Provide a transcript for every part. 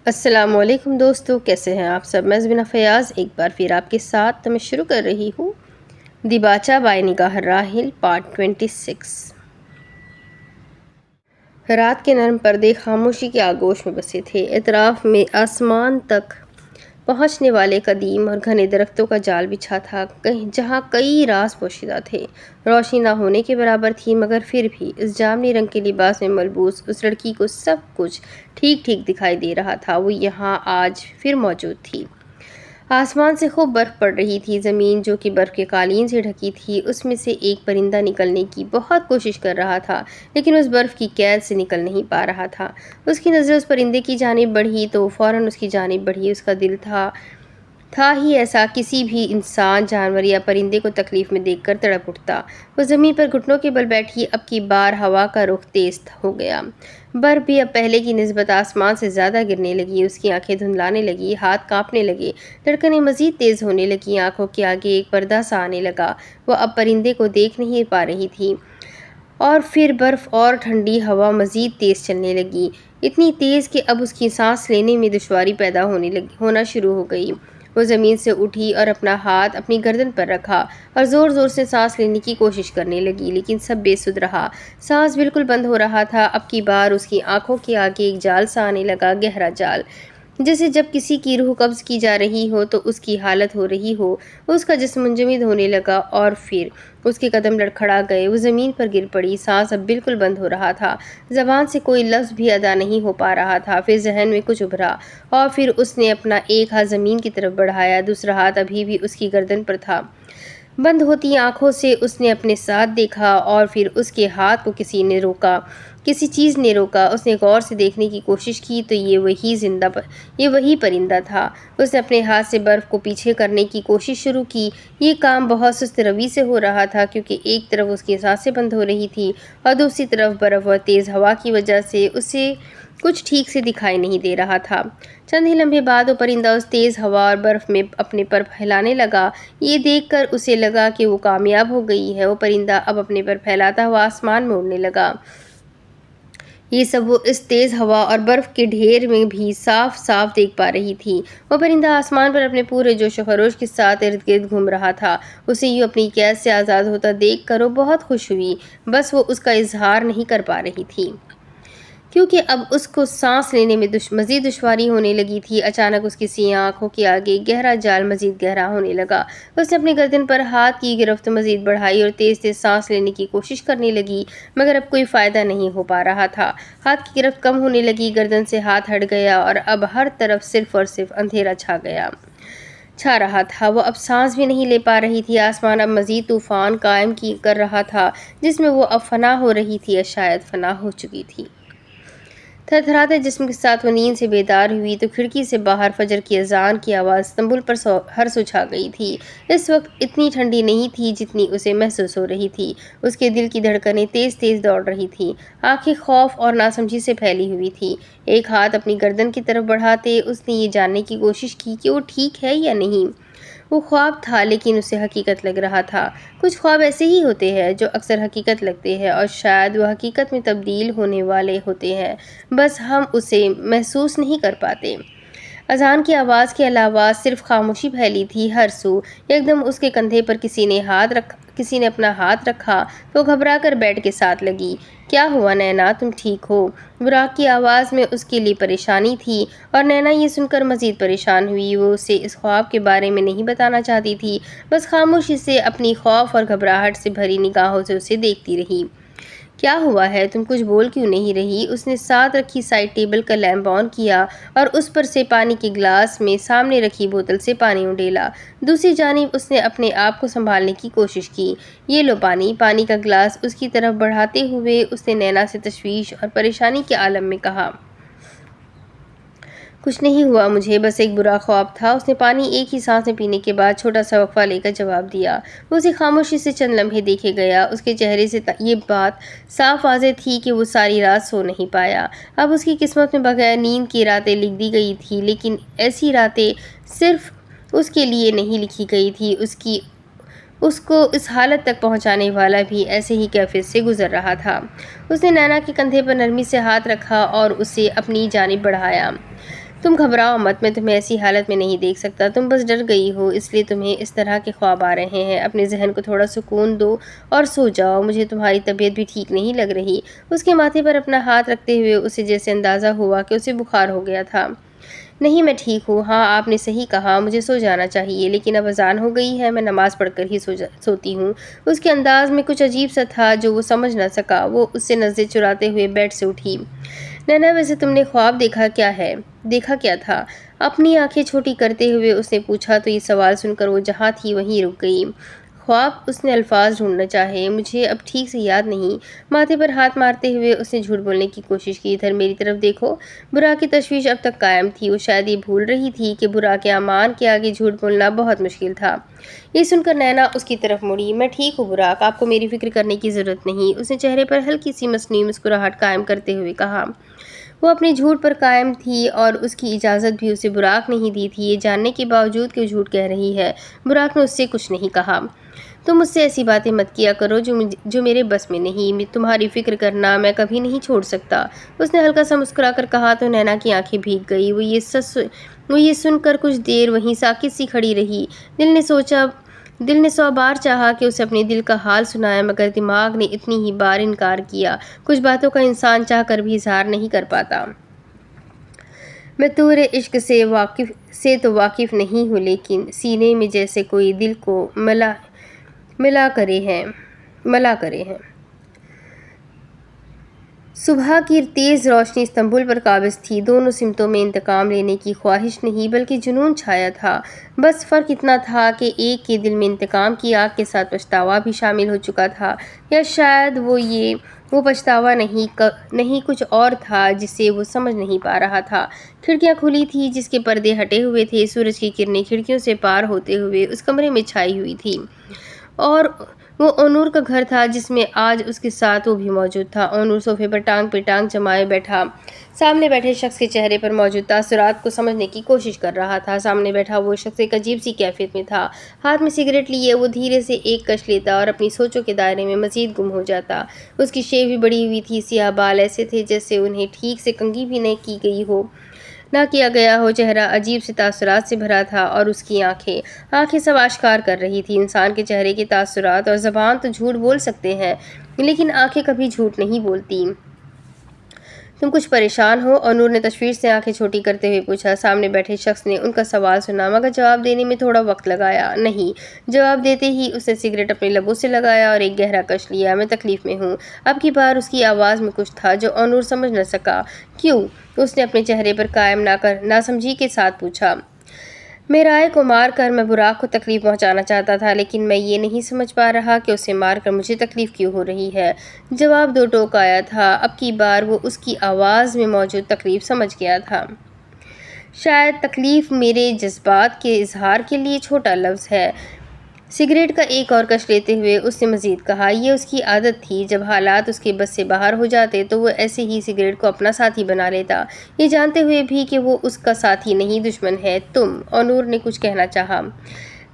السلام علیکم دوستو، کیسے ہیں آپ سب؟ میں زبینہ فیاض ایک بار پھر آپ کے ساتھ میں شروع کر رہی ہوں دیباچہ بائے نگاہ راحل پارٹ 26۔ رات کے نرم پردے خاموشی کے آغوش میں بسے تھے۔ اطراف میں آسمان تک پہنچنے والے قدیم اور گھنے درختوں کا جال بچھا تھا، جہاں کئی راز پوشیدہ تھے۔ روشنی نہ ہونے کے برابر تھی، مگر پھر بھی اس جامنی رنگ کے لباس میں ملبوس اس لڑکی کو سب کچھ ٹھیک ٹھیک دکھائی دے رہا تھا۔ وہ یہاں آج پھر موجود تھی۔ آسمان سے خوب برف پڑ رہی تھی۔ زمین جو کہ برف کے قالین سے ڈھکی تھی، اس میں سے ایک پرندہ نکلنے کی بہت کوشش کر رہا تھا، لیکن اس برف کی قید سے نکل نہیں پا رہا تھا۔ اس کی نظریں اس پرندے کی جانب بڑھی تو وہ فوراً اس کی جانب بڑھی۔ اس کا دل تھا ہی ایسا، کسی بھی انسان، جانور یا پرندے کو تکلیف میں دیکھ کر تڑپ اٹھتا۔ وہ زمین پر گھٹنوں کے بل بیٹھی۔ اب کی بار ہوا کا رخ تیز ہو گیا۔ برف بھی اب پہلے کی نسبت آسمان سے زیادہ گرنے لگی۔ اس کی آنکھیں دھندلانے لگی، ہاتھ کانپنے لگے، دھڑکنیں مزید تیز ہونے لگیں۔ آنکھوں کے آگے ایک پردہ سا آنے لگا۔ وہ اب پرندے کو دیکھ نہیں پا رہی تھی۔ اور پھر برف اور ٹھنڈی ہوا مزید تیز چلنے لگی، اتنی تیز کہ اب اس کی سانس لینے میں دشواری پیدا ہونا شروع ہو گئی۔ وہ زمین سے اٹھی اور اپنا ہاتھ اپنی گردن پر رکھا اور زور زور سے سانس لینے کی کوشش کرنے لگی، لیکن سب بے سود رہا۔ سانس بالکل بند ہو رہا تھا۔ اب کی بار اس کی آنکھوں کے آگے ایک جال سا آنے لگا، گہرا جال، جیسے جب کسی کی روح قبض کی جا رہی ہو تو اس کی حالت ہو رہی ہو۔ اس کا جسم منجمد ہونے لگا اور پھر اس کے قدم لڑکھڑا گئے۔ وہ زمین پر گر پڑی۔ سانس اب بالکل بند ہو رہا تھا۔ زبان سے کوئی لفظ بھی ادا نہیں ہو پا رہا تھا۔ پھر ذہن میں کچھ ابھرا اور پھر اس نے اپنا ایک ہاتھ زمین کی طرف بڑھایا، دوسرا ہاتھ ابھی بھی اس کی گردن پر تھا۔ بند ہوتی آنکھوں سے اس نے اپنے ساتھ دیکھا اور پھر اس کے ہاتھ کو کسی چیز نے روکا۔ اس نے غور سے دیکھنے کی کوشش کی تو یہ وہی پرندہ تھا۔ اس نے اپنے ہاتھ سے برف کو پیچھے کرنے کی کوشش شروع کی۔ یہ کام بہت سست روی سے ہو رہا تھا، کیونکہ ایک طرف اس کی سانسیں بند ہو رہی تھی اور دوسری طرف برف اور تیز ہوا کی وجہ سے اسے کچھ ٹھیک سے دکھائی نہیں دے رہا تھا۔ چند ہی لمحے بعد وہ پرندہ اس تیز ہوا اور برف میں اپنے پر پھیلانے لگا۔ یہ دیکھ کر اسے لگا کہ وہ کامیاب ہو گئی ہے۔ وہ پرندہ اب اپنے پر پھیلاتا ہوا آسمان میں اڑنے لگا۔ یہ سب وہ اس تیز ہوا اور برف کے ڈھیر میں بھی صاف صاف دیکھ پا رہی تھی۔ وہ پرندہ آسمان پر اپنے پورے جوش و خروش کے ساتھ ارد گرد گھوم رہا تھا۔ اسے یوں اپنی قید سے آزاد ہوتا دیکھ کر وہ بہت خوش ہوئی، بس وہ اس کا اظہار نہیں کر پا رہی تھی، کیونکہ اب اس کو سانس لینے میں مزید دشواری ہونے لگی تھی۔ اچانک اس کی سیاہ آنکھوں کے آگے گہرا جال مزید گہرا ہونے لگا۔ اس نے اپنی گردن پر ہاتھ کی گرفت مزید بڑھائی اور تیز تیز سانس لینے کی کوشش کرنے لگی، مگر اب کوئی فائدہ نہیں ہو پا رہا تھا۔ ہاتھ کی گرفت کم ہونے لگی، گردن سے ہاتھ ہٹ گیا اور اب ہر طرف صرف اور صرف اندھیرا چھا رہا تھا۔ وہ اب سانس بھی نہیں لے پا رہی تھی۔ آسمان اب مزید طوفان قائم کر رہا تھا، جس میں وہ اب فنا ہو رہی تھی یا شاید فنا ہو چکی تھی۔ تھرتھراتے جسم کے ساتھ وہ نیند سے بیدار ہوئی تو کھڑکی سے باہر فجر کی اذان کی آواز استنبول پر ہرس چھا گئی تھی۔ اس وقت اتنی ٹھنڈی نہیں تھی جتنی اسے محسوس ہو رہی تھی۔ اس کے دل کی دھڑکنیں تیز تیز دوڑ رہی تھیں، آنکھیں خوف اور ناسمجھی سے پھیلی ہوئی تھیں۔ ایک ہاتھ اپنی گردن کی طرف بڑھاتے اس نے یہ جاننے کی کوشش کی کہ وہ ٹھیک ہے یا نہیں۔ وہ خواب تھا، لیکن اسے حقیقت لگ رہا تھا۔ کچھ خواب ایسے ہی ہوتے ہیں جو اکثر حقیقت لگتے ہیں، اور شاید وہ حقیقت میں تبدیل ہونے والے ہوتے ہیں، بس ہم اسے محسوس نہیں کر پاتے۔ اذان کی آواز کے علاوہ صرف خاموشی پھیلی تھی ہر سو۔ یکدم اس کے کندھے پر کسی نے اپنا ہاتھ رکھا تو وہ گھبرا کر بیڈ کے ساتھ لگی۔ کیا ہوا نینا، تم ٹھیک ہو؟ براق کی آواز میں اس کے لیے پریشانی تھی، اور نینا یہ سن کر مزید پریشان ہوئی۔ وہ اسے اس خواب کے بارے میں نہیں بتانا چاہتی تھی، بس خاموشی سے اپنی خوف اور گھبراہٹ سے بھری نگاہوں سے اسے دیکھتی رہی۔ کیا ہوا ہے؟ تم کچھ بول کیوں نہیں رہی؟ اس نے ساتھ رکھی سائڈ ٹیبل کا لیمپ آن کیا اور اس پر سے پانی کے گلاس میں سامنے رکھی بوتل سے پانی اڈیلا۔ دوسری جانب اس نے اپنے آپ کو سنبھالنے کی کوشش کی۔ یہ لو پانی۔ پانی کا گلاس اس کی طرف بڑھاتے ہوئے اس نے نینا سے تشویش اور پریشانی کے عالم میں کہا۔ کچھ نہیں ہوا مجھے، بس ایک برا خواب تھا۔ اس نے پانی ایک ہی سانس میں پینے کے بعد چھوٹا سا وقفہ لے کر جواب دیا۔ وہ اسے خاموشی سے چند لمحے دیکھے گیا۔ اس کے چہرے سے یہ بات صاف واضح تھی کہ وہ ساری رات سو نہیں پایا۔ اب اس کی قسمت میں بغیر نیند کی راتیں لکھ دی گئی تھیں، لیکن ایسی راتیں صرف اس کے لیے نہیں لکھی گئی تھیں، اس کو اس حالت تک پہنچانے والا بھی ایسے ہی کیفیت سے گزر رہا تھا۔ اس نے نینا کے کندھے پر نرمی سے ہاتھ رکھا اور اسے اپنی جانب بڑھایا۔ تم گھبراؤ مت، میں تمہیں ایسی حالت میں نہیں دیکھ سکتا، تم بس ڈر گئی ہو، اس لیے تمہیں اس طرح کے خواب آ رہے ہیں۔ اپنے ذہن کو تھوڑا سکون دو اور سو جاؤ، مجھے تمہاری طبیعت بھی ٹھیک نہیں لگ رہی۔ اس کے ماتھے پر اپنا ہاتھ رکھتے ہوئے اسے جیسے اندازہ ہوا کہ اسے بخار ہو گیا تھا۔ نہیں، میں ٹھیک ہوں، ہاں آپ نے صحیح کہا، مجھے سو جانا چاہیے، لیکن اب اذان ہو گئی ہے، میں نماز پڑھ کر ہی سوتی ہوں۔ اس کے انداز میں کچھ عجیب سا تھا جو وہ سمجھ نہ سکا۔ وہ اس سے نظریں چراتے ہوئے بیڈ سے اٹھی۔ نینا ویسے تم نے خواب دیکھا کیا تھا؟ اپنی آنکھیں چھوٹی کرتے ہوئے اس نے پوچھا تو یہ سوال سن کر وہ جہاں تھی وہیں رک گئی۔ خواب؟ اس نے الفاظ ڈھونڈنا چاہے۔ مجھے اب ٹھیک سے یاد نہیں۔ ماتھے پر ہاتھ مارتے ہوئے اس نے جھوٹ بولنے کی کوشش کی۔ ادھر میری طرف دیکھو۔ برا کی تشویش اب تک قائم تھی۔ وہ شاید یہ بھول رہی تھی کہ برا کے امان کے آگے جھوٹ بولنا بہت مشکل تھا۔ یہ سن کر نینا اس کی طرف مڑی۔ میں ٹھیک ہوں براق، آپ کو میری فکر کرنے کی ضرورت نہیں، اس نے چہرے پر ہلکی سی مصنوعی مسکراہٹ قائم کرتے ہوئے کہا۔ وہ اپنے جھوٹ پر قائم تھی اور اس کی اجازت بھی اسے براق نہیں دی تھی، یہ جاننے کے باوجود کہ وہ جھوٹ کہہ رہی ہے۔ براق نے اس سے کچھ نہیں کہا۔ تم مجھ سے ایسی باتیں مت کیا کرو جو میرے بس میں نہیں، تمہاری فکر کرنا میں کبھی نہیں چھوڑ سکتا، اس نے ہلکا سا مسکرا کر کہا تو نینا کی آنکھیں بھیگ گئی۔ وہ یہ سن کر کچھ دیر وہیں ساکت سی کھڑی رہی۔ دل نے 100 بار چاہا کہ اسے اپنے دل کا حال سنائے، مگر دماغ نے اتنی ہی بار انکار کیا۔ کچھ باتوں کا انسان چاہ کر بھی اظہار نہیں کر پاتا۔ میں تورے عشق سے تو واقف نہیں ہوں، لیکن سینے میں جیسے کوئی دل کو ملا کرے ہیں۔ صبح کی تیز روشنی استنبول پر قابض تھی۔ دونوں سمتوں میں انتقام لینے کی خواہش نہیں بلکہ جنون چھایا تھا۔ بس فرق اتنا تھا کہ ایک کے دل میں انتقام کی آگ کے ساتھ پچھتاوا بھی شامل ہو چکا تھا، یا شاید وہ پچھتاوا نہیں کچھ اور تھا جسے وہ سمجھ نہیں پا رہا تھا۔ کھڑکیاں کھلی تھیں جس کے پردے ہٹے ہوئے تھے، سورج کی کرنیں کھڑکیوں سے پار ہوتے ہوئے اس کمرے میں چھائی ہوئی تھیں، اور وہ اونور کا گھر تھا جس میں آج اس کے ساتھ وہ بھی موجود تھا۔ اونور صوفے پر ٹانگ پہ ٹانگ جمائے بیٹھا سامنے بیٹھے شخص کے چہرے پر موجود تاثرات کو سمجھنے کی کوشش کر رہا تھا۔ سامنے بیٹھا وہ شخص ایک عجیب سی کیفیت میں تھا۔ ہاتھ میں سگریٹ لیے وہ دھیرے سے ایک کش لیتا اور اپنی سوچوں کے دائرے میں مزید گم ہو جاتا۔ اس کی شیو بھی بڑی ہوئی تھی، سیاہ بال ایسے تھے جیسے انہیں ٹھیک سے کنگھی بھی نہ کیا گیا ہو۔ چہرہ عجیب سے تاثرات سے بھرا تھا اور اس کی آنکھیں سب آشکار کر رہی تھی۔ انسان کے چہرے کے تاثرات اور زبان تو جھوٹ بول سکتے ہیں، لیکن آنکھیں کبھی جھوٹ نہیں بولتی۔ تم کچھ پریشان ہو؟ اونور نے تشویش سے آنکھیں چھوٹی کرتے ہوئے پوچھا۔ سامنے بیٹھے شخص نے ان کا سوال سنا مگر جواب دینے میں تھوڑا وقت لگایا۔ نہیں، جواب دیتے ہی اس نے سگریٹ اپنے لبوں سے لگایا اور ایک گہرا کش لیا۔ میں تکلیف میں ہوں۔ اب کی بار اس کی آواز میں کچھ تھا جو اونور سمجھ نہ سکا۔ کیوں؟ اس نے اپنے چہرے پر قائم ناسمجھی کے ساتھ پوچھا۔ میرائے کو مار کر میں براق کو تکلیف پہنچانا چاہتا تھا، لیکن میں یہ نہیں سمجھ پا رہا کہ اسے مار کر مجھے تکلیف کیوں ہو رہی ہے۔ جواب دو ٹوک آیا تھا۔ اب کی بار وہ اس کی آواز میں موجود تکلیف سمجھ گیا تھا۔ شاید تکلیف میرے جذبات کے اظہار کے لیے چھوٹا لفظ ہے۔ سگریٹ کا ایک اور کش لیتے ہوئے اس نے مزید کہا۔ یہ اس کی عادت تھی، جب حالات اس کے بس سے باہر ہو جاتے تو وہ ایسے ہی سگریٹ کو اپنا ساتھی بنا لیتا، یہ جانتے ہوئے بھی کہ وہ اس کا ساتھی نہیں دشمن ہے۔ اونور نے کچھ کہنا چاہا۔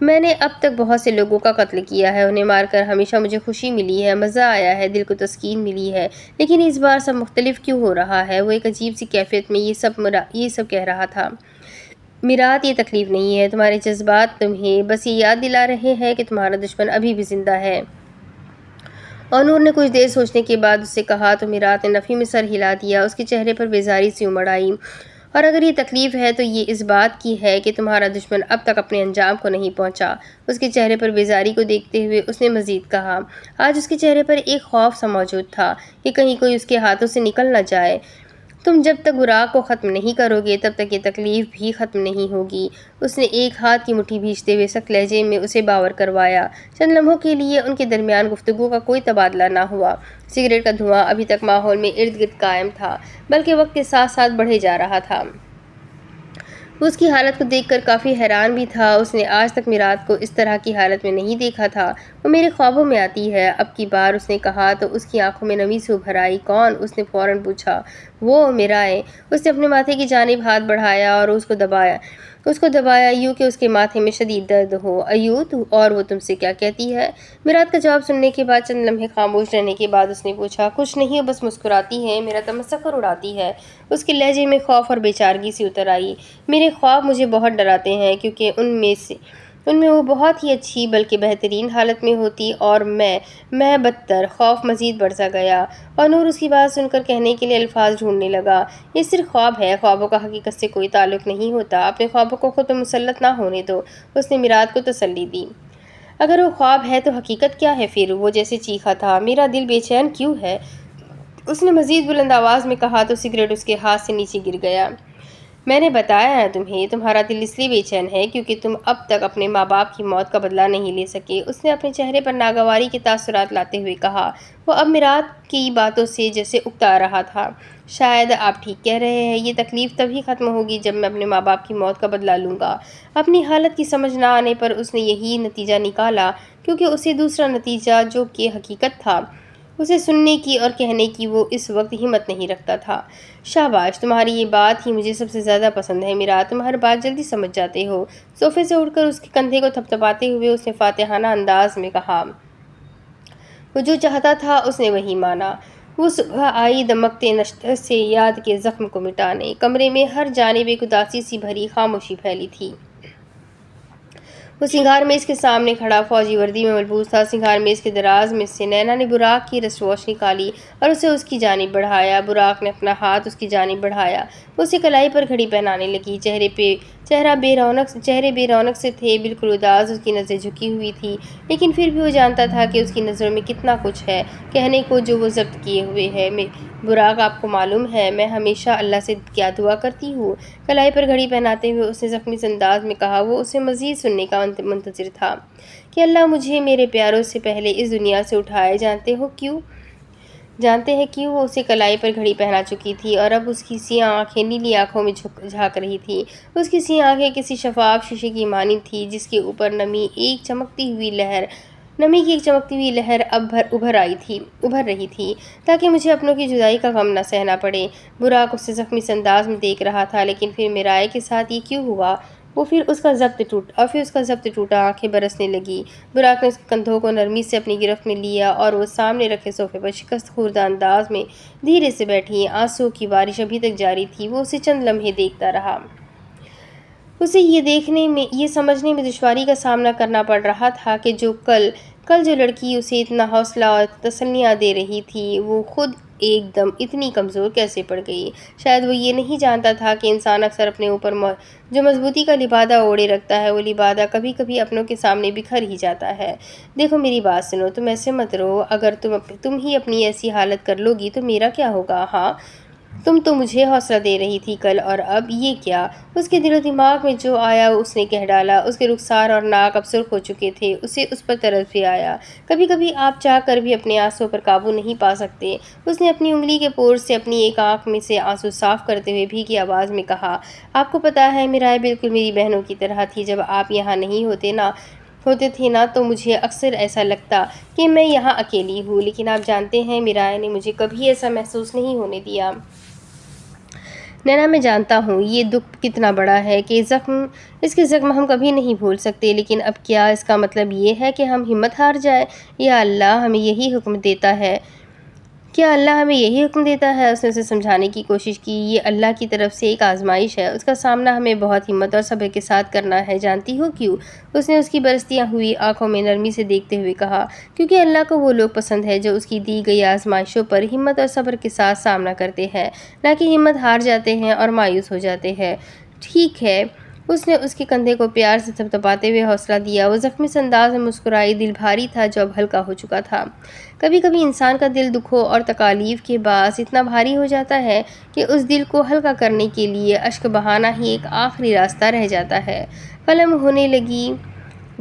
میں نے اب تک بہت سے لوگوں کا قتل کیا ہے، انہیں مار کر ہمیشہ مجھے خوشی ملی ہے، مزہ آیا ہے، دل کو تسکین ملی ہے، لیکن اس بار سب مختلف کیوں ہو رہا ہے؟ وہ ایک عجیب سی کیفیت میں یہ سب کہہ رہا تھا۔ میرات، یہ تکلیف نہیں ہے، تمہارے جذبات تمہیں بس یہ یاد دلا رہے ہیں کہ تمہارا دشمن ابھی بھی زندہ ہے۔ اونور نے کچھ دیر سوچنے کے بعد اس سے کہا تو میرات نے نفی میں سر ہلا دیا۔ اس کے چہرے پر بیزاری سی امڑ آئی۔ اور اگر یہ تکلیف ہے تو یہ اس بات کی ہے کہ تمہارا دشمن اب تک اپنے انجام کو نہیں پہنچا۔ اس کے چہرے پر بیزاری کو دیکھتے ہوئے اس نے مزید کہا۔ آج اس کے چہرے پر ایک خوف سا موجود تھا کہ کہیں کوئی اس کے ہاتھوں سے نکل نہ جائے۔ تم جب تک براق کو ختم نہیں کرو گے تب تک یہ تکلیف بھی ختم نہیں ہوگی، اس نے ایک ہاتھ کی مٹھی بھیجتے ہوئے سخت لہجے میں اسے باور کروایا۔ چند لمحوں کے لیے ان کے درمیان گفتگو کا کوئی تبادلہ نہ ہوا۔ سگریٹ کا دھواں ابھی تک ماحول میں ارد گرد قائم تھا، بلکہ وقت کے ساتھ ساتھ بڑھے جا رہا تھا۔ وہ اس کی حالت کو دیکھ کر کافی حیران بھی تھا۔ اس نے آج تک میرات کو اس طرح کی حالت میں نہیں دیکھا تھا۔ وہ میرے خوابوں میں آتی ہے، اب کی بار اس نے کہا تو اس کی آنکھوں میں نمی سے ابھر آئی۔ کون؟ اس نے فوراً پوچھا۔ وہ میرائے، اس نے اپنے ماتھے کی جانب ہاتھ بڑھایا اور اس کو دبایا یوں کہ اس کے ماتھے میں شدید درد ہو۔ ایو اور وہ تم سے کیا کہتی ہے؟ میرات کا جواب سننے کے بعد چند لمحے خاموش رہنے کے بعد اس نے پوچھا، کچھ نہیں، بس مسکراتی ہے، میرا تمسخر اڑاتی ہے۔ اس کے لہجے میں خوف اور بے چارگی سی اتر آئی۔ میرے خواب مجھے بہت ڈراتے ہیں کیونکہ ان میں وہ بہت ہی اچھی بلکہ بہترین حالت میں ہوتی اور میں بدتر۔ خوف مزید بڑھتا گیا اور نور اس کی بات سن کر کہنے کے لیے الفاظ ڈھونڈنے لگا۔ یہ صرف خواب ہے، خوابوں کا حقیقت سے کوئی تعلق نہیں ہوتا، اپنے خوابوں کو خود پہ مسلط نہ ہونے دو۔ اس نے میرات کو تسلی دی۔ اگر وہ خواب ہے تو حقیقت کیا ہے پھر؟ وہ جیسے چیخا تھا، میرا دل بے چین کیوں ہے؟ اس نے مزید بلند آواز میں کہا تو سگریٹ اس کے ہاتھ سے نیچے گر گیا۔ میں نے بتایا ہے تمہیں، تمہارا دل اس لیے بے چین ہے کیونکہ تم اب تک اپنے ماں باپ کی موت کا بدلہ نہیں لے سکے۔ اس نے اپنے چہرے پر ناگواری کے تاثرات لاتے ہوئے کہا۔ وہ اب میرات کی باتوں سے جیسے اکتا رہا تھا۔ شاید آپ ٹھیک کہہ رہے ہیں، یہ تکلیف تبھی ختم ہوگی جب میں اپنے ماں باپ کی موت کا بدلہ لوں گا۔ اپنی حالت کی سمجھ نہ آنے پر اس نے یہی نتیجہ نکالا کیونکہ اسے دوسرا نتیجہ جو کہ حقیقت تھا، اسے سننے کی اور کہنے کی وہ اس وقت ہمت نہیں رکھتا تھا۔ شاباش، تمہاری یہ بات ہی مجھے سب سے زیادہ پسند ہے میرات، تم ہر بات جلدی سمجھ جاتے ہو۔ صوفے سے اٹھ کر اس کے کندھے کو تھپتھپاتے ہوئے اس نے فاتحانہ انداز میں کہا۔ وہ جو چاہتا تھا اس نے وہی مانا۔ وہ صبح آئی دمکتے نشتر سے یاد کے زخم کو مٹانے۔ کمرے میں ہر جانب ایک اداسی سی بھری خاموشی پھیلی تھی۔ وہ سنگھار میز کے سامنے کھڑا فوجی وردی میں ملبوس تھا۔ سنگھار میز کے دراز میں سے نینا نے براق کی رسٹ نکالی اور اسے اس کی جانب بڑھایا۔ براق نے اپنا ہاتھ اس کی جانب بڑھایا۔ وہ اسے کلائی پر گھڑی پہنانے لگی۔ چہرے بے رونق سے تھے، بالکل اداس، اس کی نظریں جھکی ہوئی تھیں، لیکن پھر بھی وہ جانتا تھا کہ اس کی نظروں میں کتنا کچھ ہے کہنے کو جو وہ ضبط کیے ہوئے ہے۔ براق، آپ کو معلوم ہے میں ہمیشہ اللہ سے کیا دعا کرتی ہوں؟ کلائی پر گھڑی پہناتے ہوئے اس نے زخمی انداز میں کہا۔ وہ اسے مزید سننے کا منتظر تھا کہ اللہ مجھے میرے پیاروں سے پہلے اس دنیا سے اٹھائے۔ جانتے ہیں کیوں؟ وہ اسے کلائی پر گھڑی پہنا چکی تھی اور اب اس کی سیاہ آنکھیں نیلی آنکھوں میں جھانک رہی تھیں۔ اس کی سیاہ آنکھیں کسی شفاف شیشے کی مانند تھیں جس کے اوپر نمی کی ایک چمکتی ہوئی لہر ابھر رہی تھی تاکہ مجھے اپنوں کی جدائی کا غم نہ سہنا پڑے۔ براق اسے زخمی انداز میں دیکھ رہا تھا، لیکن پھر میرائے کے ساتھ یہ کیوں ہوا؟ پھر اس کا ضبط ٹوٹا، آنکھیں برسنے لگیں۔ براق نے اس کے کندھوں کو نرمی سے اپنی گرفت میں لیا اور وہ سامنے رکھے صوفے پر شکست خوردہ انداز میں دھیرے سے بیٹھی۔ آنسوؤں کی بارش ابھی تک جاری تھی۔ وہ اسے چند لمحے دیکھتا رہا۔ اسے یہ سمجھنے میں دشواری کا سامنا کرنا پڑ رہا تھا کہ کل جو لڑکی اسے اتنا حوصلہ اور تسلیاں دے رہی تھی وہ خود ایک دم اتنی کمزور کیسے پڑ گئی۔ شاید وہ یہ نہیں جانتا تھا کہ انسان اکثر اپنے اوپر جو مضبوطی کا لبادہ اوڑھے رکھتا ہے وہ لبادہ کبھی کبھی اپنوں کے سامنے بکھر ہی جاتا ہے۔ دیکھو میری بات سنو، تم ایسے مت رہو، اگر تم ہی اپنی ایسی حالت کر لو گی تو میرا کیا ہوگا؟ ہاں، تم تو مجھے حوصلہ دے رہی تھی کل، اور اب یہ کیا؟ اس کے دل و دماغ میں جو آیا اس نے کہہ ڈالا۔ اس کے رخسار اور ناک اب سرخ ہو چکے تھے۔ اسے اس پر ترس بھی آیا۔ کبھی کبھی آپ چاہ کر بھی اپنے آنسوؤں پر قابو نہیں پا سکتے۔ اس نے اپنی انگلی کے پور سے اپنی ایک آنکھ میں سے آنسو صاف کرتے ہوئے بھیگی آواز میں کہا۔ آپ کو پتہ ہے میرائے بالکل میری بہنوں کی طرح تھی۔ جب آپ یہاں نہیں ہوتے تھے نا تو مجھے اکثر ایسا لگتا کہ میں یہاں اکیلی ہوں، لیکن آپ جانتے ہیں میرائے نے مجھے کبھی ایسا محسوس نہیں ہونے دیا۔ نینا، میں جانتا ہوں یہ دکھ کتنا بڑا ہے کہ اس کے زخم ہم کبھی نہیں بھول سکتے، لیکن اب کیا اس کا مطلب یہ ہے کہ ہم ہمت ہار جائیں؟ یا اللہ ہمیں یہی حکم دیتا ہے؟ اس نے اسے سمجھانے کی کوشش کی۔ یہ اللہ کی طرف سے ایک آزمائش ہے، اس کا سامنا ہمیں بہت ہمت اور صبر کے ساتھ کرنا ہے۔ جانتی ہو کیوں؟ اس نے اس کی برستی ہوئی آنکھوں میں نرمی سے دیکھتے ہوئے کہا۔ کیونکہ اللہ کو وہ لوگ پسند ہے جو اس کی دی گئی آزمائشوں پر ہمت اور صبر کے ساتھ سامنا کرتے ہیں، نہ کہ ہمت ہار جاتے ہیں اور مایوس ہو جاتے ہیں۔ ٹھیک ہے، اس نے اس کے کندھے کو پیار سے تھپتھپاتے ہوئے حوصلہ دیا۔ وہ زخمی انداز میں مسکرائی۔ دل بھاری تھا جو اب ہلکا ہو چکا تھا۔ کبھی کبھی انسان کا دل دکھوں اور تکالیف کے باعث اتنا بھاری ہو جاتا ہے کہ اس دل کو ہلکا کرنے کے لیے اشک بہانا ہی ایک آخری راستہ رہ جاتا ہے۔ قلم ہونے لگی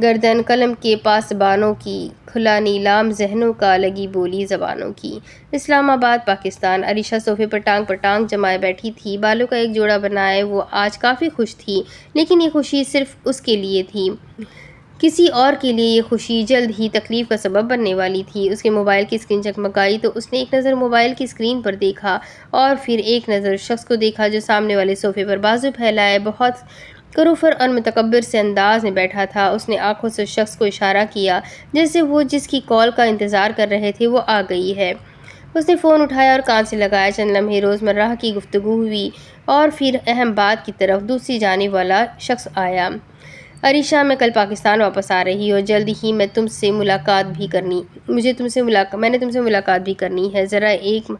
گردن قلم کے پاسبانوں کی، کھلا نیلام ذہنوں کا، لگی بولی زبانوں کی۔ اسلام آباد، پاکستان۔ علیشہ صوفے پر ٹانگ جمائے بیٹھی تھی، بالوں کا ایک جوڑا بنائے۔ وہ آج کافی خوش تھی، لیکن یہ خوشی صرف اس کے لیے تھی۔ کسی اور کے لیے یہ خوشی جلد ہی تکلیف کا سبب بننے والی تھی۔ اس کے موبائل کی اسکرین چکمکائی تو اس نے ایک نظر موبائل کی اسکرین پر دیکھا اور پھر ایک نظر شخص کو دیکھا جو سامنے والے صوفے پر بازو پھیلائے بہت کروفر اور متکبر سے انداز میں بیٹھا تھا۔ اس نے آنکھوں سے اس شخص کو اشارہ کیا جیسے وہ جس کی کال کا انتظار کر رہے تھے وہ آ گئی ہے۔ اس نے فون اٹھایا اور کان سے لگایا۔ چند لمحے روزمرہ کی گفتگو ہوئی اور پھر اہم بات کی طرف دوسری جانب والا شخص آیا۔ عریشہ، میں کل پاکستان واپس آ رہی ہوں اور جلد ہی میں نے تم سے ملاقات بھی کرنی ہے۔ ذرا ایک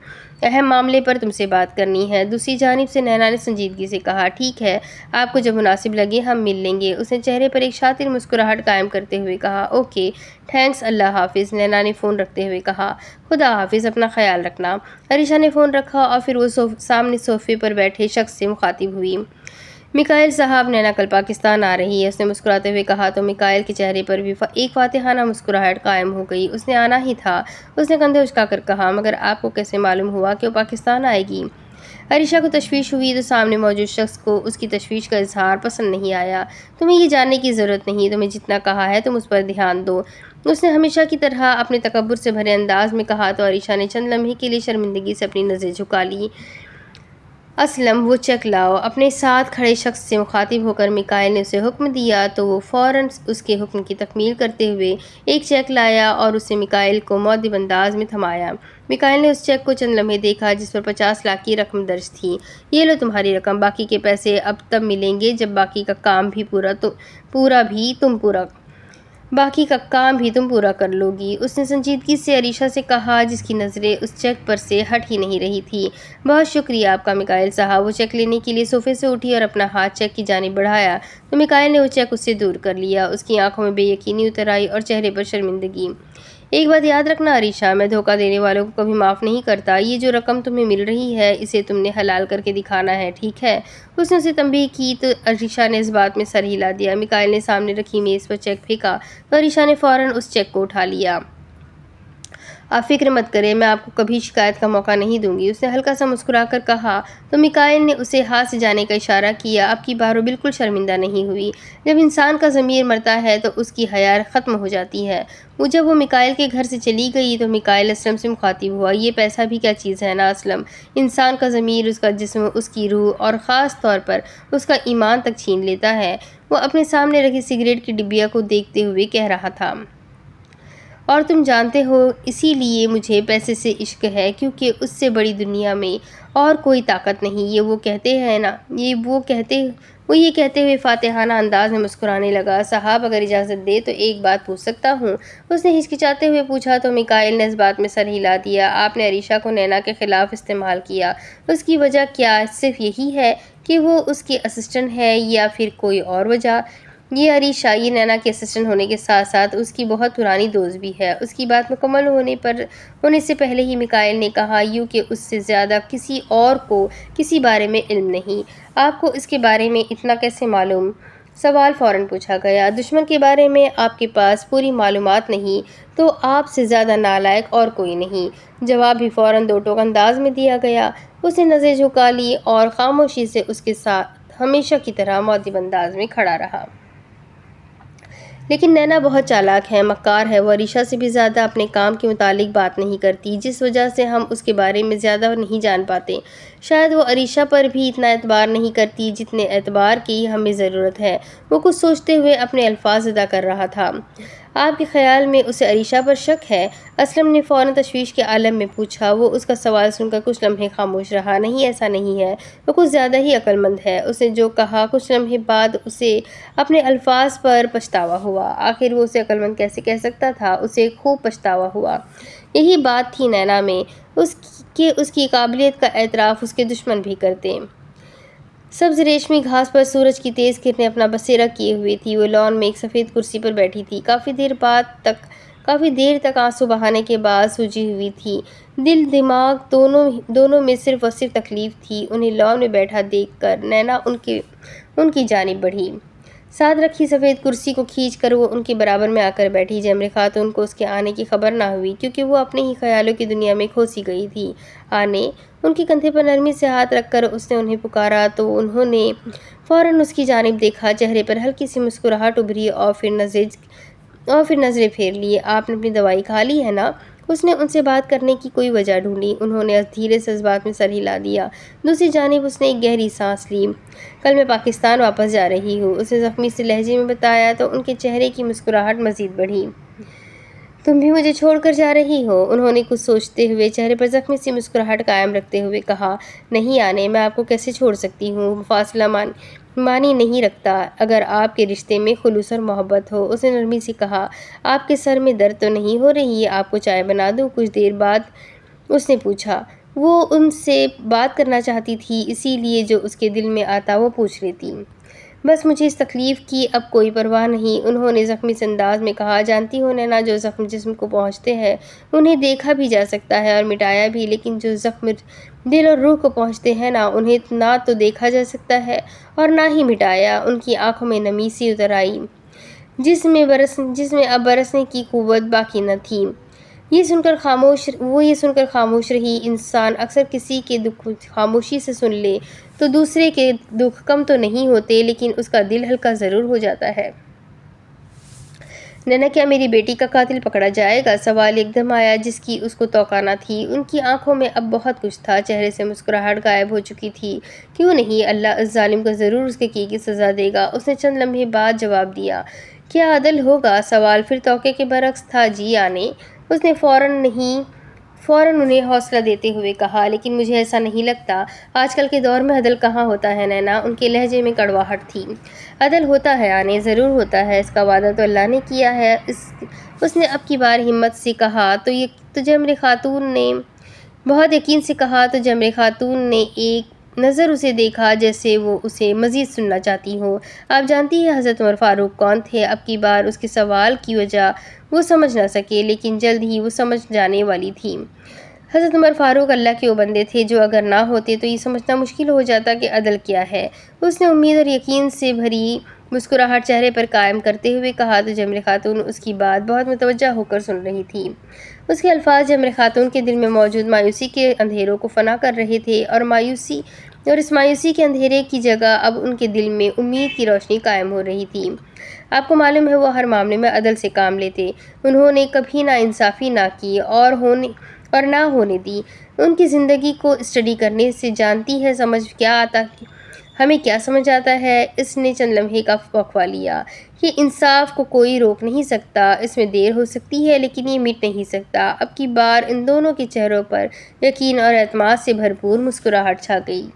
اہم معاملے پر تم سے بات کرنی ہے۔ دوسری جانب سے نینا نے سنجیدگی سے کہا، ٹھیک ہے، آپ کو جب مناسب لگے ہم مل لیں گے۔ اس نے چہرے پر ایک شاطر مسکراہٹ قائم کرتے ہوئے کہا، اوکے، تھینکس، اللہ حافظ۔ نینا نے فون رکھتے ہوئے کہا، خدا حافظ، اپنا خیال رکھنا۔ عریشہ نے فون رکھا اور پھر وہ سامنے صوفے پر بیٹھے شخص سے مخاطب ہوئی۔ میکائل صاحب، نینا کل پاکستان آ رہی ہے، اس نے مسکراتے ہوئے کہا تو میکائل کے چہرے پر بھی ایک فاتحانہ مسکراہٹ قائم ہو گئی۔ اس نے آنا ہی تھا، اس نے کندھے اچکا کر کہا، مگر آپ کو کیسے معلوم ہوا کہ وہ پاکستان آئے گی؟ عریشہ کو تشویش ہوئی تو سامنے موجود شخص کو اس کی تشویش کا اظہار پسند نہیں آیا۔ تمہیں یہ جاننے کی ضرورت نہیں، تمہیں جتنا کہا ہے تم اس پر دھیان دو، اس نے ہمیشہ کی طرح اپنے تکبر سے بھرے انداز میں کہا تو عریشہ نے چند لمحے کے لیے شرمندگی سے اپنی نظریں جھکا لیں۔ اسلم، وہ چیک لاؤ۔ اپنے ساتھ کھڑے شخص سے مخاطب ہو کر میکائل نے اسے حکم دیا تو وہ فوراً اس کے حکم کی تکمیل کرتے ہوئے ایک چیک لایا اور اسے میکائل کو مؤدب انداز میں تھمایا۔ میکائل نے اس چیک کو چند لمحے دیکھا جس پر 50 لاکھ کی رقم درج تھی۔ یہ لو تمہاری رقم، باقی کے پیسے اب تب ملیں گے جب باقی کا کام بھی تم پورا کر لو گی، اس نے سنجیدگی سے عریشہ سے کہا جس کی نظریں اس چیک پر سے ہٹ ہی نہیں رہی تھی۔ بہت شکریہ آپ کا میکائل صاحب۔ وہ چیک لینے کے لیے صوفے سے اٹھی اور اپنا ہاتھ چیک کی جانب بڑھایا تو میکائل نے وہ چیک اس سے دور کر لیا۔ اس کی آنکھوں میں بے یقینی اتر آئی اور چہرے پر شرمندگی۔ ایک بات یاد رکھنا عریشہ، میں دھوکہ دینے والوں کو کبھی معاف نہیں کرتا۔ یہ جو رقم تمہیں مل رہی ہے اسے تم نے حلال کر کے دکھانا ہے، ٹھیک ہے؟ اس نے اسے تنبیہ کی تو عریشہ نے اس بات میں سر ہلا دیا۔ میکائل نے سامنے رکھی میز پر چیک پھینکا تو عریشہ نے فوراً اس چیک کو اٹھا لیا۔ آپ فکر مت کریں، میں آپ کو کبھی شکایت کا موقع نہیں دوں گی، اس نے ہلکا سا مسکرا کر کہا تو میکائل نے اسے ہاتھ سے جانے کا اشارہ کیا۔ اب کی بار وہ بالکل شرمندہ نہیں ہوئی۔ جب انسان کا ضمیر مرتا ہے تو اس کی حیا ختم ہو جاتی ہے۔ جب وہ میکائل کے گھر سے چلی گئی تو میکائل اسلم سے مخاطب ہوا، یہ پیسہ بھی کیا چیز ہے نا اسلم، انسان کا ضمیر، اس کا جسم، اس کی روح اور خاص طور پر اس کا ایمان تک چھین لیتا ہے۔ وہ اپنے سامنے رکھی سگریٹ کی ڈبیا کو دیکھتے ہوئے کہہ رہا تھا، اور تم جانتے ہو اسی لیے مجھے پیسے سے عشق ہے، کیونکہ اس سے بڑی دنیا میں اور کوئی طاقت نہیں۔ وہ یہ کہتے ہوئے فاتحانہ انداز میں مسکرانے لگا۔ صاحب، اگر اجازت دے تو ایک بات پوچھ سکتا ہوں؟ اس نے ہچکچاتے ہوئے پوچھا تو میکائل نے اس بات میں سر ہلا دیا۔ آپ نے عریشہ کو نینا کے خلاف استعمال کیا، اس کی وجہ کیا صرف یہی ہے کہ وہ اس کی اسسٹنٹ ہے یا پھر کوئی اور وجہ؟ یہ عریشہ، یہ نینا کی اسسٹنٹ ہونے کے ساتھ ساتھ اس کی بہت پرانی دوست بھی ہے، اس کی بات مکمل ہونے سے پہلے ہی میکائل نے کہا، یوں کہ اس سے زیادہ کسی اور کو کسی بارے میں علم نہیں۔ آپ کو اس کے بارے میں اتنا کیسے معلوم؟ سوال فوراً پوچھا گیا۔ دشمن کے بارے میں آپ کے پاس پوری معلومات نہیں تو آپ سے زیادہ نالائق اور کوئی نہیں۔ جواب بھی فوراً دو ٹوک انداز میں دیا گیا۔ اس نے نظریں جھکا لی اور خاموشی سے اس کے ساتھ ہمیشہ کی طرح مؤدب انداز میں کھڑا رہا۔ لیکن نینا بہت چالاک ہے، مکار ہے، وہ عریشہ سے بھی زیادہ اپنے کام کے متعلق بات نہیں کرتی، جس وجہ سے ہم اس کے بارے میں زیادہ نہیں جان پاتے۔ شاید وہ عریشہ پر بھی اتنا اعتبار نہیں کرتی جتنے اعتبار کی ہمیں ضرورت ہے۔ وہ کچھ سوچتے ہوئے اپنے الفاظ ادا کر رہا تھا۔ آپ کے خیال میں اسے عریشہ پر شک ہے؟ اسلم نے فوراً تشویش کے عالم میں پوچھا۔ وہ اس کا سوال سن کر کچھ لمحے خاموش رہا۔ نہیں، ایسا نہیں ہے، وہ کچھ زیادہ ہی عقل مند ہے، اس نے جو کہا۔ کچھ لمحے بعد اسے اپنے الفاظ پر پچھتاوا ہوا۔ آخر وہ اسے عقل مند کیسے کہہ سکتا تھا؟ اسے خوب پچھتاوا ہوا۔ یہی بات تھی نینا میں، اس کی قابلیت کا اعتراف اس کے دشمن بھی کرتے۔ سبز ریشمی گھاس پر سورج کی تیز کرنیں اپنا بسیرا کیے ہوئی تھی۔ وہ لان میں ایک سفید کرسی پر بیٹھی تھی، کافی دیر تک آنسو بہانے کے بعد سوجی ہوئی تھی۔ دل دماغ دونوں میں صرف اور صرف تکلیف تھی۔ انہیں لان میں بیٹھا دیکھ کر نینا ان کی جانب بڑھی۔ ساتھ رکھی سفید کرسی کو کھینچ کر وہ ان کے برابر میں آ کر بیٹھی۔ جمر خاتون کو اس کے آنے کی خبر نہ ہوئی کیونکہ وہ اپنے ہی خیالوں کی دنیا میں کھوسی گئی تھی۔ آنے ان کے کندھے پر نرمی سے ہاتھ رکھ کر اس نے انہیں پکارا تو انہوں نے فوراً اس کی جانب دیکھا، چہرے پر ہلکی سی مسکراہٹ ابھری اور پھر نظریں پھیر لی۔ آپ نے اپنی دوائی کھا لی ہے نا؟ اس نے ان سے بات کرنے کی کوئی وجہ ڈھونڈی۔ انہوں نے دھیرے سے اس بات میں سر ہلا دیا۔ دوسری جانب اس نے ایک گہری سانس لی۔ کل میں پاکستان واپس جا رہی ہوں، اس نے زخمی سے لہجے میں بتایا تو ان کے چہرے کی مسکراہٹ مزید بڑھی۔ تم بھی مجھے چھوڑ کر جا رہی ہو؟ انہوں نے کچھ سوچتے ہوئے چہرے پر زخمی سی مسکراہٹ قائم رکھتے ہوئے کہا۔ نہیں آنے، میں آپ کو کیسے چھوڑ سکتی ہوں؟ وہ فاصلہ معنی نہیں رکھتا اگر آپ کے رشتے میں خلوص اور محبت ہو، اس نے نرمی سے کہا۔ آپ کے سر میں درد تو نہیں ہو رہی؟ آپ کو چائے بنا دوں؟ کچھ دیر بعد اس نے پوچھا۔ وہ ان سے بات کرنا چاہتی تھی، اسی لیے جو اس کے دل میں آتا وہ پوچھ لیتی۔ بس مجھے اس تکلیف کی اب کوئی پرواہ نہیں، انہوں نے زخمی سے انداز میں کہا۔ جانتی ہو نینا، جو زخم جسم کو پہنچتے ہیں انہیں دیکھا بھی جا سکتا ہے اور مٹایا بھی، لیکن جو زخم دل اور روح کو پہنچتے ہیں انہیں نہ تو دیکھا جا سکتا ہے اور نہ ہی مٹایا۔ ان کی آنکھوں میں نمی سی اتر آئی جس میں اب برسنے کی قوت باقی نہ تھی۔ وہ یہ سن کر خاموش رہی۔ انسان اکثر کسی کے دکھ خاموشی سے سن لے تو دوسرے کے دکھ کم تو نہیں ہوتے، لیکن اس کا دل ہلکا ضرور ہو جاتا ہے۔ نینا، کیا میری بیٹی کا قاتل پکڑا جائے گا؟ سوال ایک دم آیا جس کی اس کو توقع نہ تھی۔ ان کی آنکھوں میں اب بہت کچھ تھا، چہرے سے مسکراہٹ غائب ہو چکی تھی۔ کیوں نہیں، اللہ اس ظالم کو ضرور اس کے کیے کی سزا دے گا، اس نے چند لمحے بعد جواب دیا۔ کیا عدل ہوگا؟ سوال پھر توقع کے برعکس تھا۔ جی آنے، اس نے فوراً انہیں حوصلہ دیتے ہوئے کہا، لیکن مجھے ایسا نہیں لگتا۔ آج کل کے دور میں عدل کہاں ہوتا ہے نینا؟ ان کے لہجے میں کڑواہٹ تھی۔ عدل ہوتا ہے آنے، ضرور ہوتا ہے، اس کا وعدہ تو اللہ نے کیا ہے، اس نے اب کی بار ہمت سے کہا۔ تو جمر خاتون نے بہت یقین سے کہا تو جمر خاتون نے ایک نظر اسے دیکھا جیسے وہ اسے مزید سننا چاہتی ہو۔ آپ جانتی ہیں حضرت عمر فاروق کون تھے؟ اب کی بار اس کے سوال کی وجہ وہ سمجھ نہ سکے، لیکن جلد ہی وہ سمجھ جانے والی تھی۔ حضرت عمر فاروق اللہ کے وہ بندے تھے جو اگر نہ ہوتے تو یہ سمجھنا مشکل ہو جاتا کہ عدل کیا ہے۔ اس نے امید اور یقین سے بھری مسکراہٹ چہرے پر قائم کرتے ہوئے کہا تو جمر خاتون اس کی بات بہت متوجہ ہو کر سن رہی تھی۔ اس کے الفاظ جمر خاتون کے دل میں موجود مایوسی کے اندھیروں کو فنا کر رہے تھے اور اس مایوسی کے اندھیرے کی جگہ اب ان کے دل میں امید کی روشنی قائم ہو رہی تھی۔ آپ کو معلوم ہے وہ ہر معاملے میں عدل سے کام لیتے، انہوں نے کبھی ناانصافی نہ کی اور نہ ہونے دی۔ ان کی زندگی کو اسٹڈی کرنے سے جانتی ہے ہمیں کیا سمجھ آتا ہے۔ اس نے چند لمحے کا وقفہ لیا۔ یہ انصاف کو کوئی روک نہیں سکتا، اس میں دیر ہو سکتی ہے لیکن یہ مٹ نہیں سکتا۔ اب کی بار ان دونوں کے چہروں پر یقین اور اعتماد سے بھرپور مسکراہٹ چھا گئی۔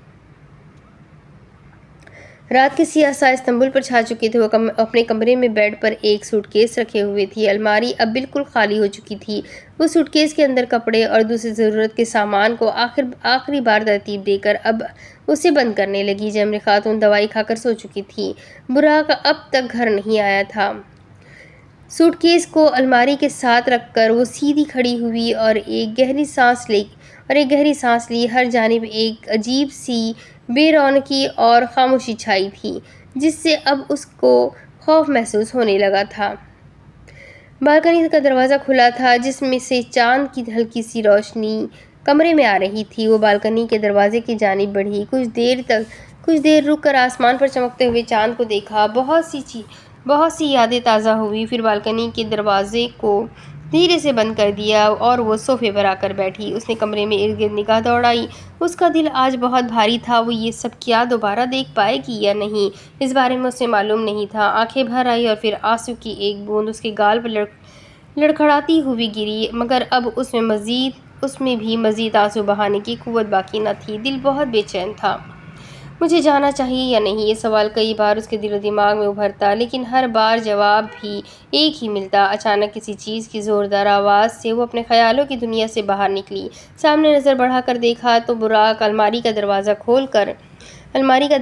رات کے سیاہ سائے استنبول پر چھا چکے تھے۔ وہ اپنے کمرے میں بیڈ پر ایک سوٹ کیس رکھے ہوئے تھی۔ الماری اب بالکل خالی ہو چکی تھی۔ وہ سوٹ کیس کے اندر کپڑے اور دوسری ضرورت کے سامان کو آخری بار ترتیب دے کر اب اسے بند کرنے لگی۔ جمر خاتون دوائی کھا کر سو چکی تھی۔ براق اب تک گھر نہیں آیا تھا۔ سوٹ کیس کو الماری کے ساتھ رکھ کر وہ سیدھی کھڑی ہوئی اور ایک گہری سانس لی۔ ہر جانب ایک عجیب سی بے رونقی اور خاموشی چھائی تھی جس سے اب اس کو خوف محسوس ہونے لگا تھا۔ بالکنی کا دروازہ کھلا تھا جس میں سے چاند کی ہلکی سی روشنی کمرے میں آ رہی تھی۔ وہ بالکنی کے دروازے کی جانب بڑھی، کچھ دیر رک کر آسمان پر چمکتے ہوئے چاند کو دیکھا، بہت سی یادیں تازہ ہوئی۔ پھر بالکنی کے دروازے کو دھیرے سے بند کر دیا اور وہ صوفے پر آ کر بیٹھی۔ اس نے کمرے میں ارد گرد نگاہ دوڑائی۔ اس کا دل آج بہت بھاری تھا۔ وہ یہ سب کیا دوبارہ دیکھ پائے گی یا نہیں، اس بارے میں اسے معلوم نہیں تھا۔ آنکھیں بھر آئیں اور پھر آنسو کی ایک بوند اس کے گال پر لڑکھڑاتی ہوئی گری، مگر اب اس میں بھی مزید آنسو بہانے کی قوت باقی نہ تھی۔ دل بہت بے چین تھا۔ مجھے جانا چاہیے یا نہیں، یہ سوال کئی بار اس کے دل و دماغ میں ابھرتا، لیکن ہر بار جواب بھی ایک ہی ملتا۔ اچانک کسی چیز کی زوردار آواز سے وہ اپنے خیالوں کی دنیا سے باہر نکلی۔ سامنے نظر بڑھا کر دیکھا تو براق الماری کا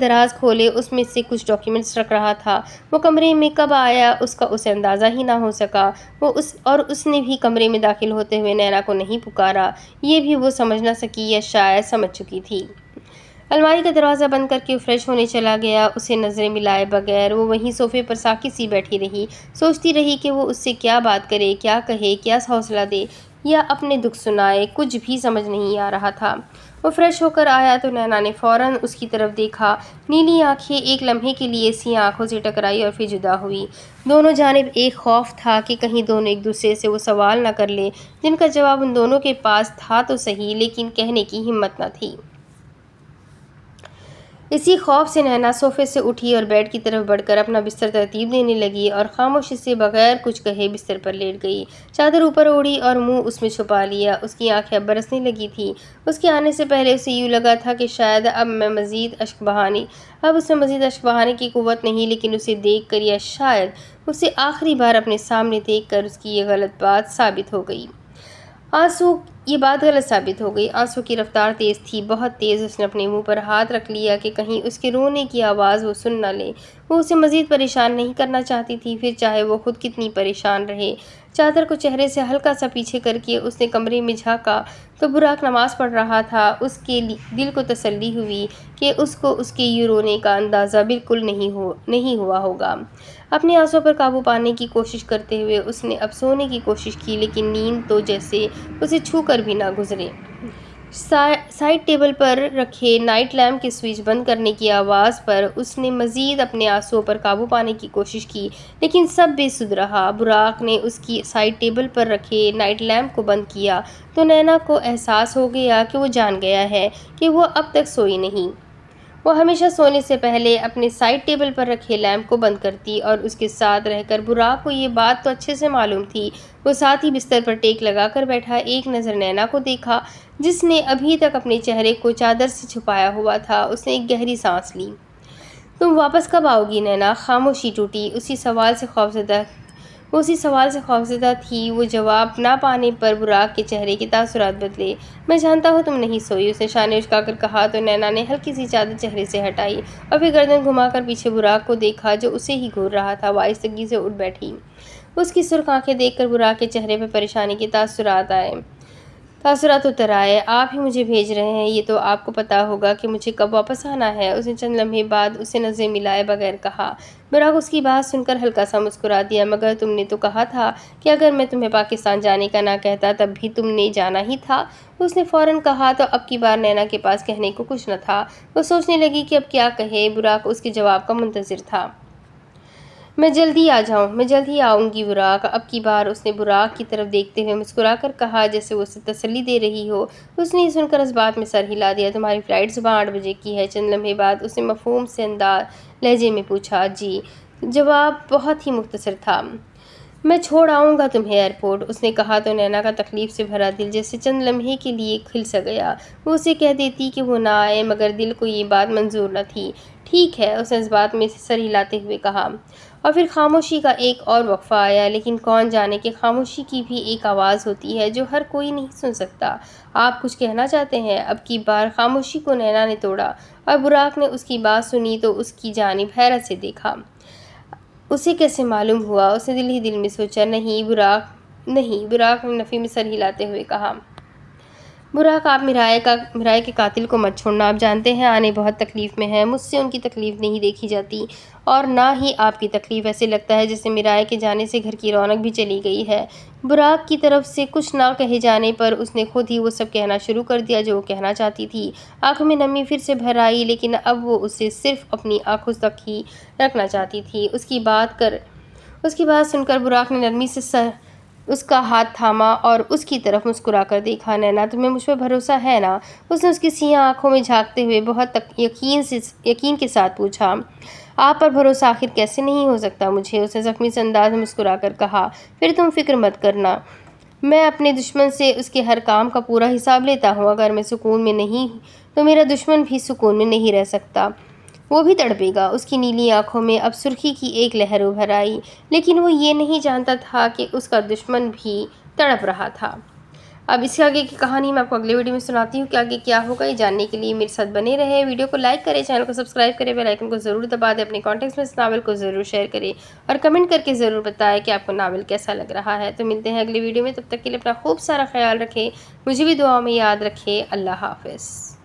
دراز کھولے اس میں سے کچھ ڈاکیومنٹس رکھ رہا تھا۔ وہ کمرے میں کب آیا اس کا اسے اندازہ ہی نہ ہو سکا، اس نے بھی کمرے میں داخل ہوتے ہوئے نینا کو نہیں پکارا۔ یہ بھی وہ سمجھ نہ سکی یا شاید سمجھ چکی تھی۔ الماری کا دروازہ بند کر کے وہ فریش ہونے چلا گیا۔ اسے نظریں ملائے بغیر وہ وہیں صوفے پر ساکت سی بیٹھی رہی، سوچتی رہی کہ وہ اس سے کیا بات کرے، کیا کہے، کیا حوصلہ دے یا اپنے دکھ سنائے۔ کچھ بھی سمجھ نہیں آ رہا تھا۔ وہ فریش ہو کر آیا تو نینا نے فوراً اس کی طرف دیکھا۔ نیلی آنکھیں ایک لمحے کے لیے سیاہ آنکھوں سے ٹکرائی اور پھر جدا ہوئی۔ دونوں جانب ایک خوف تھا کہ کہیں دونوں ایک دوسرے سے وہ سوال نہ کر لیں جن کا جواب ان دونوں کے پاس تھا تو صحیح، لیکن کہنے کی ہمت نہ تھی۔ اسی خوف سے نینا صوفے سے اٹھی اور بیڈ کی طرف بڑھ کر اپنا بستر ترتیب دینے لگی اور خاموشی سے بغیر کچھ کہے بستر پر لیٹ گئی۔ چادر اوپر اوڑھی اور منہ اس میں چھپا لیا۔ اس کی آنکھیں اب برسنے لگی تھیں۔ اس کے آنے سے پہلے اسے یوں لگا تھا کہ شاید اب اس میں مزید اشک بہانے کی قوت نہیں، لیکن اسے دیکھ کر یا شاید اسے آخری بار اپنے سامنے دیکھ کر اس کی یہ بات ثابت ہو گئی۔ آنسو کی رفتار تیز تھی، بہت تیز۔ اس نے اپنے منہ پر ہاتھ رکھ لیا کہ کہیں اس کے رونے کی آواز وہ سن نہ لے۔ وہ اسے مزید پریشان نہیں کرنا چاہتی تھی، پھر چاہے وہ خود کتنی پریشان رہے۔ چادر کو چہرے سے ہلکا سا پیچھے کر کے اس نے کمرے میں جھانکا تو براق نماز پڑھ رہا تھا۔ اس کے دل کو تسلی ہوئی کہ اس کو اس کے یوں رونے کا اندازہ بالکل نہیں ہوا ہوگا۔ اپنے آنسوں پر قابو پانے کی کوشش کرتے ہوئے اس نے اب سونے کی کوشش کی، لیکن نیند تو جیسے اسے چھو کر بھی نہ گزرے۔ سائیڈ ٹیبل پر رکھے نائٹ لیمپ کے سوئچ بند کرنے کی آواز پر اس نے مزید اپنے آنسوؤں پر قابو پانے کی کوشش کی، لیکن سب بے سود رہا۔ براق نے اس کی سائیڈ ٹیبل پر رکھے نائٹ لیمپ کو بند کیا تو نینا کو احساس ہو گیا کہ وہ جان گیا ہے کہ وہ اب تک سوئی نہیں۔ وہ ہمیشہ سونے سے پہلے اپنے سائیڈ ٹیبل پر رکھے لیمپ کو بند کرتی اور اس کے ساتھ رہ کر براق کو یہ بات تو اچھے سے معلوم تھی۔ وہ ساتھ ہی بستر پر ٹیک لگا کر بیٹھا، ایک نظر نینا کو دیکھا جس نے ابھی تک اپنے چہرے کو چادر سے چھپایا ہوا تھا۔ اس نے ایک گہری سانس لی۔ تم واپس کب آؤ گی نینا؟ خاموشی ٹوٹی۔ اسی سوال سے خوفزدہ تھی۔ وہ جواب نہ پانے پر براق کے چہرے کے تاثرات بدلے۔ میں جانتا ہوں تم نہیں سوئی، اس نے شانے اچکا کر کہا تو نینا نے ہلکی سی چادر چہرے سے ہٹائی اور پھر گردن گھما کر پیچھے براق کو دیکھا جو اسے ہی گھور رہا تھا۔ وہ آہستگی سے اٹھ بیٹھی۔ اس کی سرخ آنکھیں دیکھ کر براق کے چہرے پہ پریشانی کے تاثرات اتر آئے۔ آپ ہی مجھے بھیج رہے ہیں، یہ تو آپ کو پتا ہوگا کہ مجھے کب واپس آنا ہے، اس نے چند لمحے بعد اسے نظریں ملائے بغیر کہا۔ براق اس کی بات سن کر ہلکا سا مسکرا دیا۔ مگر تم نے تو کہا تھا کہ اگر میں تمہیں پاکستان جانے کا نہ کہتا تب بھی تم نے جانا ہی تھا، اس نے فوراً کہا تو اب کی بار نینا کے پاس کہنے کو کچھ نہ تھا۔ وہ سوچنے لگی کہ اب کیا کہے۔ براق اس کے جواب کا منتظر تھا۔ میں جلد ہی آؤں گی براق۔ اب کی بار اس نے براق کی طرف دیکھتے ہوئے مسکرا کر کہا جیسے وہ اسے تسلی دے رہی ہو۔ اس نے یہ سن کر اس بات میں سر ہلا دیا۔ تمہاری فلائٹ صبح 8 بجے کی ہے۔ چند لمحے بعد اس نے مفہوم سے انداز لہجے میں پوچھا۔ جی۔ جواب بہت ہی مختصر تھا۔ میں چھوڑ آؤں گا تمہیں ایئرپورٹ، اس نے کہا تو نینا کا تکلیف سے بھرا دل جیسے چند لمحے کے لیے کھل سا گیا۔ وہ اسے کہہ دیتی کہ وہ نہ آئے، مگر دل کو یہ بات منظور نہ تھی۔ ٹھیک ہے، اس نے اس بات میں سر ہلاتے ہوئے کہا۔ اور پھر خاموشی کا ایک اور وقفہ آیا، لیکن کون جانے کہ خاموشی کی بھی ایک آواز ہوتی ہے جو ہر کوئی نہیں سن سکتا۔ آپ کچھ کہنا چاہتے ہیں؟ اب کی بار خاموشی کو نینا نے توڑا اور براق نے اس کی بات سنی تو اس کی جانب حیرت سے دیکھا۔ اسے کیسے معلوم ہوا؟ اس نے دل ہی دل میں سوچا۔ نہیں، براق نے نفی میں سر ہلاتے ہوئے کہا۔ براق، آپ میرائے کے قاتل کو مت چھوڑنا، آپ جانتے ہیں آنے بہت تکلیف میں ہے، مجھ سے ان کی تکلیف نہیں دیکھی جاتی اور نہ ہی آپ کی تکلیف، ایسے لگتا ہے جیسے میرائے کے جانے سے گھر کی رونق بھی چلی گئی ہے۔ براق کی طرف سے کچھ نہ کہے جانے پر اس نے خود ہی وہ سب کہنا شروع کر دیا جو وہ کہنا چاہتی تھی۔ آنکھوں میں نمی پھر سے بھر آئی، لیکن اب وہ اسے صرف اپنی آنکھوں تک ہی رکھنا چاہتی تھی۔ اس کی بات سن کر براق نے نرمی سے اس کا ہاتھ تھاما اور اس کی طرف مسکرا کر دیکھا۔ نینا، تمہیں مجھ پر بھروسہ ہے نا؟ اس نے اس کی سیاہ آنکھوں میں جھانکتے ہوئے بہت یقین کے ساتھ پوچھا۔ آپ پر بھروسہ آخر کیسے نہیں ہو سکتا مجھے؟ اس نے زخمی سے انداز میں مسکرا کر کہا۔ پھر تم فکر مت کرنا، میں اپنے دشمن سے اس کے ہر کام کا پورا حساب لیتا ہوں۔ اگر میں سکون میں نہیں تو میرا دشمن بھی سکون میں نہیں رہ سکتا، وہ بھی تڑپے گا۔ اس کی نیلی آنکھوں میں اب سرخی کی ایک لہر ابھر آئی، لیکن وہ یہ نہیں جانتا تھا کہ اس کا دشمن بھی تڑپ رہا تھا۔ اب اس کے آگے کی کہانی میں آپ کو اگلے ویڈیو میں سناتی ہوں کہ آگے کیا ہوگا۔ یہ جاننے کے لیے میرے ساتھ بنے رہے، ویڈیو کو لائک کریں، چینل کو سبسکرائب کریں، بیل آئیکن کو ضرور دبا دیں، اپنے کانٹیکٹس میں اس ناول کو ضرور شیئر کریں اور کمنٹ کر کے ضرور بتائیں کہ آپ کو ناول کیسا لگ رہا ہے۔ تو ملتے ہیں اگلے ویڈیو میں، تب تک کے لیے اپنا خوب سارا خیال رکھیں، مجھے بھی دعاؤں میں یاد رکھیں۔ اللہ حافظ۔